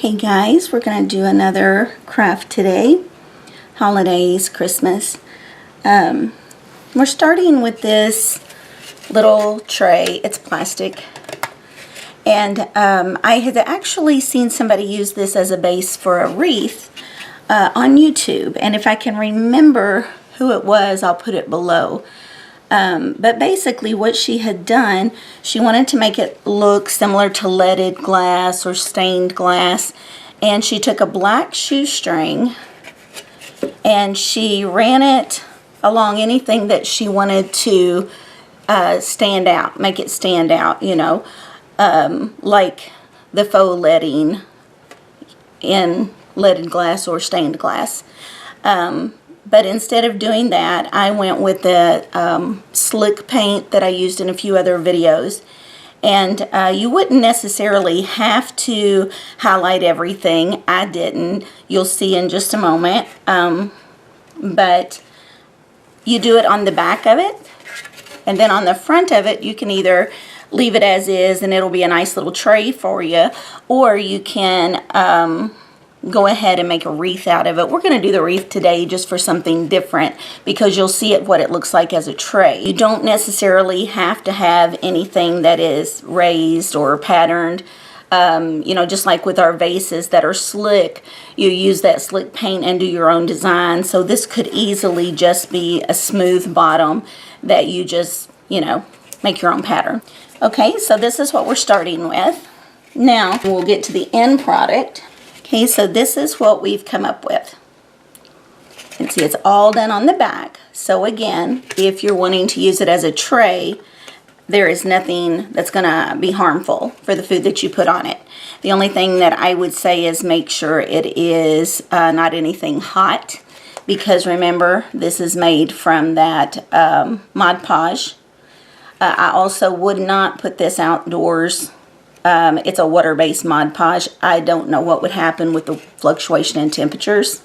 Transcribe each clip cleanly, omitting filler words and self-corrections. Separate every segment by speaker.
Speaker 1: Hey guys, we're going to do another craft today. Holidays, Christmas. We're starting with this little tray. It's plastic. And I had actually seen somebody use this as a base for a wreath on YouTube. And if I can remember who it was, I'll put it below. But basically what she had done, she wanted to make it look similar to leaded glass or stained glass. And she took a black shoestring and she ran it along anything that she wanted to stand out, make it stand out, you know, like the faux leading in leaded glass or stained glass. But instead of doing that, I went with the slick paint that I used in a few other videos. And you wouldn't necessarily have to highlight everything. I didn't. You'll see in just a moment. But you do it on the back of it. And then on the front of it, you can either leave it as is and it'll be a nice little tray for you. Or you can go ahead and make a wreath out of it. We're going to do the wreath today just for something different because you'll see what it looks like as a tray. You don't necessarily have to have anything that is raised or patterned. You know, just like with our vases that are slick, you use that slick paint and do your own design. So this could easily just be a smooth bottom that you just, you know, make your own pattern. Okay, so this is what we're starting with. Now we'll get to the end product. Okay, so this is what we've come up with. You can see it's all done on the back. So again, if you're wanting to use it as a tray, there is nothing that's going to be harmful for the food that you put on it. The only thing that I would say is make sure it is not anything hot, because remember, this is made from that Mod Podge. I also would not put this outdoors. It's a water-based Mod Podge. I don't know what would happen with the fluctuation in temperatures.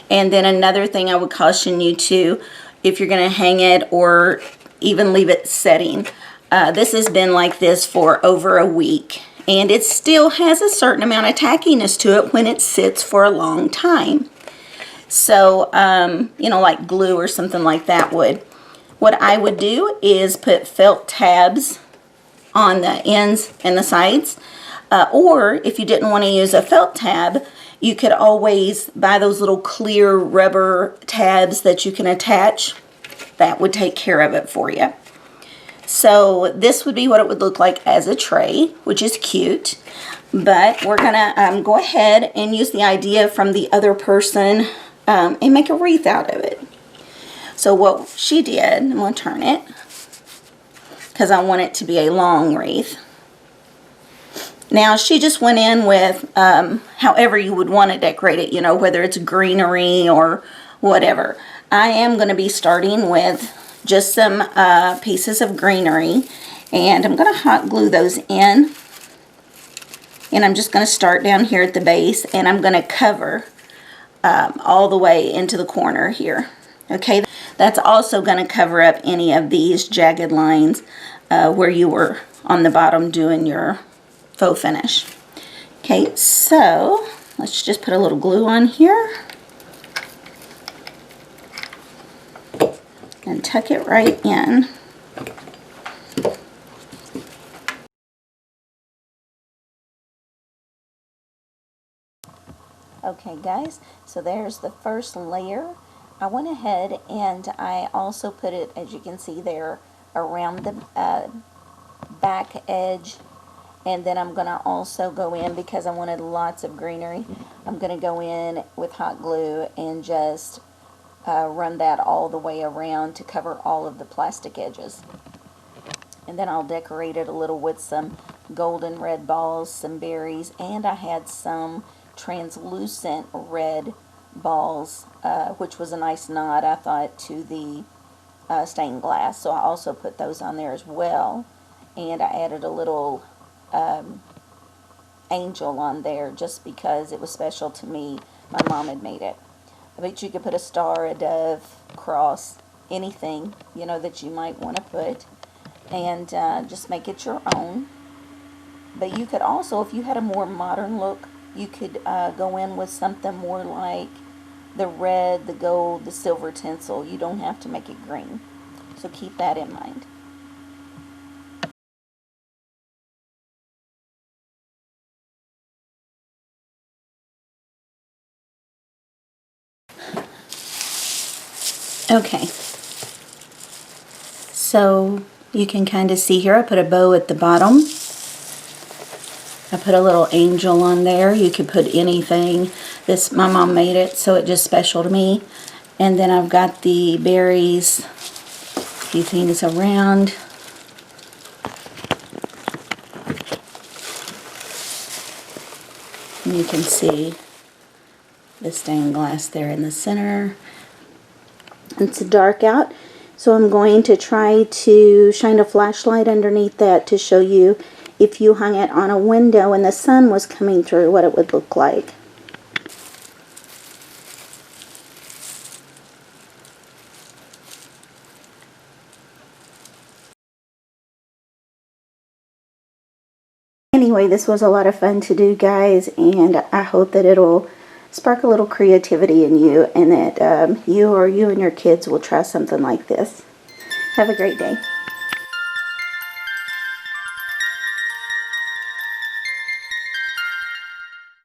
Speaker 1: And then another thing I would caution you to, if you're going to hang it or even leave it setting, this has been like this for over a week. And it still has a certain amount of tackiness to it when it sits for a long time. So, you know, like glue or something like that would. What I would do is put felt tabs on the ends and the sides, or if you didn't want to use a felt tab, you could always buy those little clear rubber tabs that you can attach. That would take care of it for you. So this would be what it would look like as a tray, which is cute. But we're gonna go ahead and use the idea from the other person and make a wreath out of it. So what she did, I'm gonna turn it, because I want it to be a long wreath. Now she just went in with however you would want to decorate it, you know, whether it's greenery or whatever. I am going to be starting with just some pieces of greenery, and I'm going to hot glue those in. And I'm just going to start down here at the base, and I'm going to cover all the way into the corner here. Okay, that's also going to cover up any of these jagged lines where you were on the bottom doing your faux finish. Okay, so let's just put a little glue on here and tuck it right in. Okay guys, so there's the first layer. I went ahead and I also put it, as you can see there, around the back edge. And then I'm going to also go in, because I wanted lots of greenery, I'm going to go in with hot glue and just run that all the way around to cover all of the plastic edges. And then I'll decorate it a little with some golden red balls, some berries, and I had some translucent red balls, which was a nice nod, I thought, to the stained glass. So I also put those on there as well. And I added a little angel on there just because it was special to me. My mom had made it. But you could put a star, a dove, cross, anything, you know, that you might want to put. And just make it your own. But you could also, if you had a more modern look You could go in with something more like the red, the gold, the silver tinsel. You don't have to make it green. So keep that in mind. Okay. So you can kind of see here, I put a bow at the bottom. I put a little angel on there. You could put anything. This, my mom made it, so it's just special to me. And then I've got the berries, a few things around. And you can see the stained glass there in the center. It's dark out, so I'm going to try to shine a flashlight underneath that to show you if you hung it on a window and the sun was coming through, what it would look like. Anyway, this was a lot of fun to do, guys, and I hope that it'll spark a little creativity in you, and that you and your kids will try something like this. Have a great day.